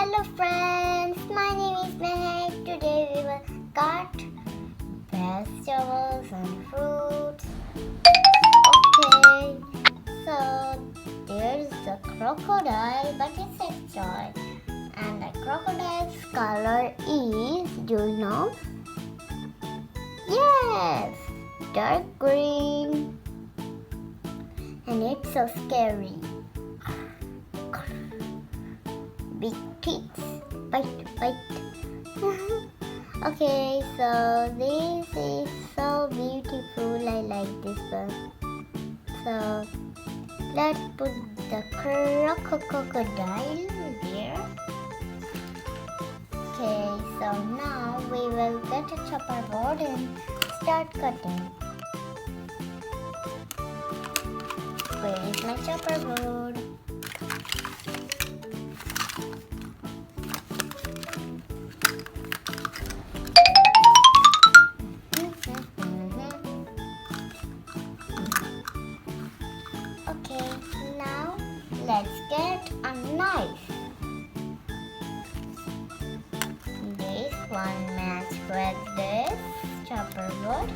Hello friends, my name is Mehek. Today we will cut vegetables and fruits. Okay, so there is a crocodile, but it's a toy. And the crocodile's color is, do you know? Yes, dark green. And it's so scary. Big teeth. Bite. Okay, so this is so beautiful. I like this one. So let's put the crocodile here. Okay, so now we will get a chopper board and start cutting. Where is my chopper board? Okay, now let's get a knife. This one match with this chopper board.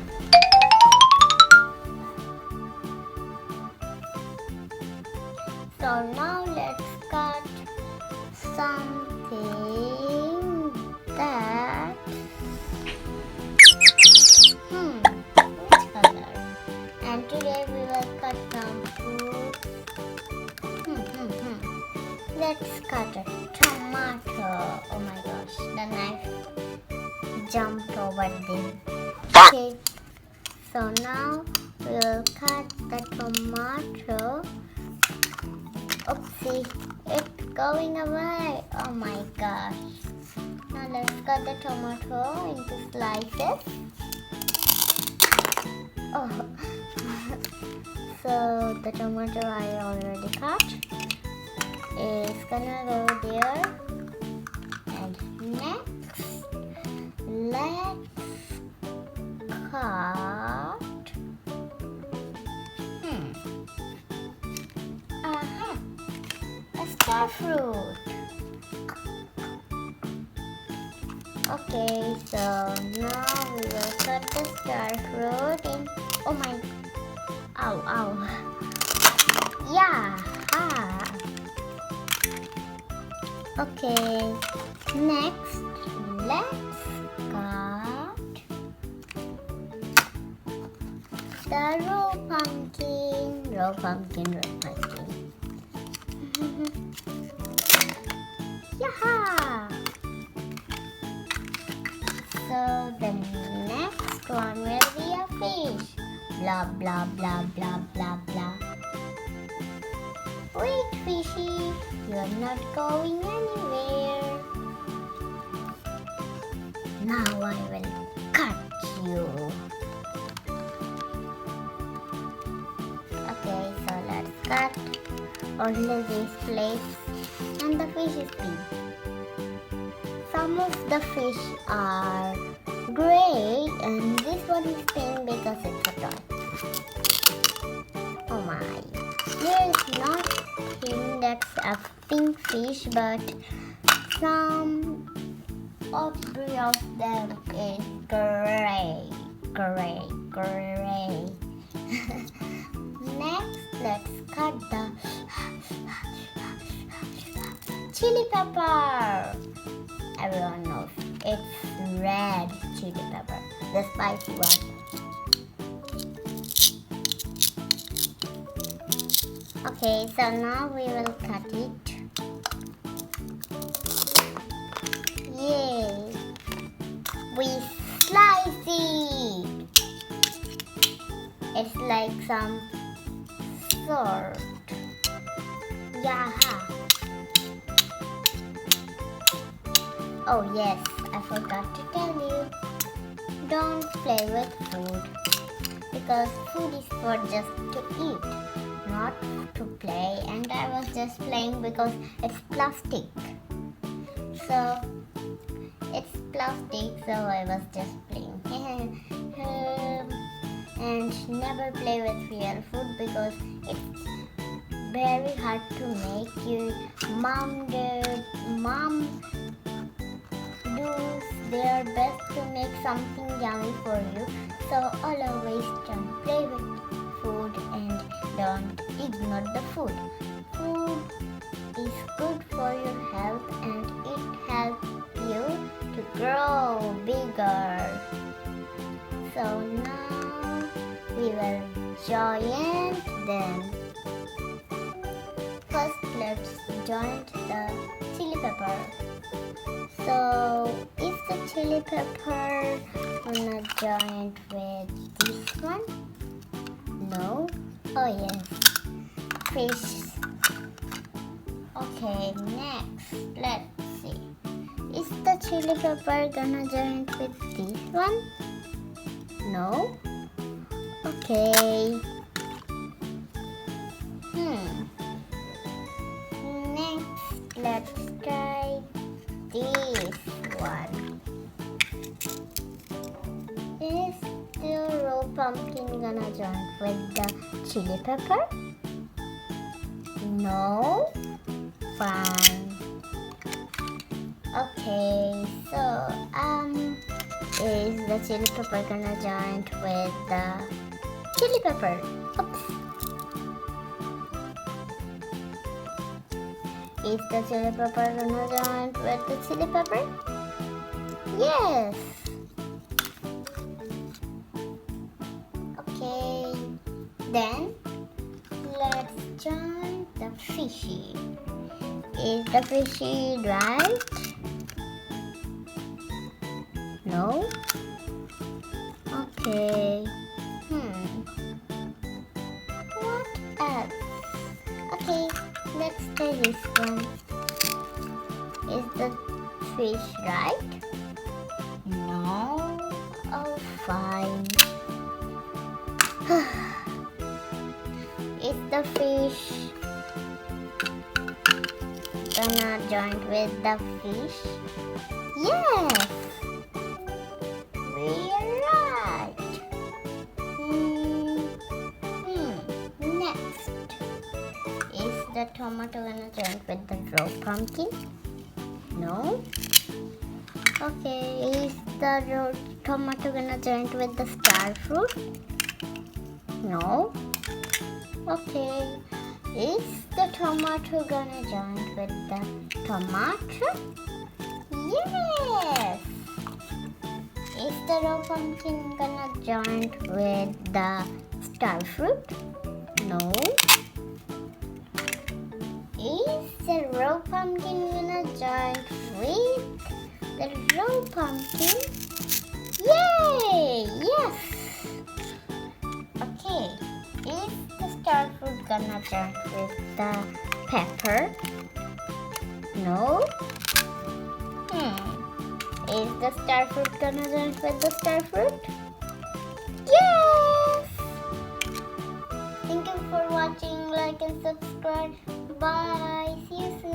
So now let's cut something that which color? And today we will cut some fruit. Let's cut a tomato. Oh my gosh, the knife jumped over there. Okay, so now we'll cut the tomato. Oopsie, it's going away. Oh my gosh. Now let's cut the tomato into slices. Oh, so the tomato I already cut is gonna go there. And next, let's cut a star fruit. Okay, so now we will cut the star fruit in. Oh my, ow. Yeah. Okay, next let's cut the raw pumpkin. Yeah. So the next one will be a fish. Blah blah blah blah blah blah. Wait, fishy, you're not going anywhere. Now I will cut you. Okay, so let's cut only this place, and the fish is pink. Some of the fish are gray, and this one is pink because it's a toy. Oh my, there is nothing that's a pink fish, but some of three of them is gray. Next, let's cut the chili pepper. Everyone knows it's red chili pepper, the spicy one. Okay, so now we will cut it. Yay! We slice it. It's like some sort. Yeah. Oh yes, I forgot to tell you. Don't play with food, because food is for just to eat, not to play. And I was just playing because it's plastic. So it's plastic, so I was just playing. And never play with real food because it's very hard to make. Your mom they are best to make something yummy for you. So always don't play with food and don't ignore the food. Food is good for your health and it helps you to grow bigger. So now we will join them. First, let's join the chili pepper. So, is the chili pepper gonna join with this one? No? Oh yes. Fish. Okay, next, let's see. Is the chili pepper gonna join with this one? No? Okay. Next, let's try this one. Is the raw pumpkin gonna join with the chili pepper? No? Fine. Okay, so is the chili pepper gonna join with the chili pepper? Oops. Is the chili pepper gonna join with the chili pepper? Yes. Okay. Then let's join the fishy. Is the fishy right? No? Okay. What else? Okay, let's try this one. Is the fish right? No? Oh, fine. Is the fish gonna join with the fish? Yes! We are right. Next, is the tomato gonna join with the raw pumpkin? No. Okay, is the raw tomato gonna join with the star fruit? No. Okay, is the tomato gonna join with the tomato? Yes. Is the raw pumpkin gonna join with the star fruit? No. Is the raw pumpkin gonna join with the raw pumpkin? Yay! Yes! Okay. Is the star fruit gonna join with the pepper? No. Is the star fruit gonna join with the star fruit? Yes! Thank you for watching. Like and subscribe. Bye. See you soon.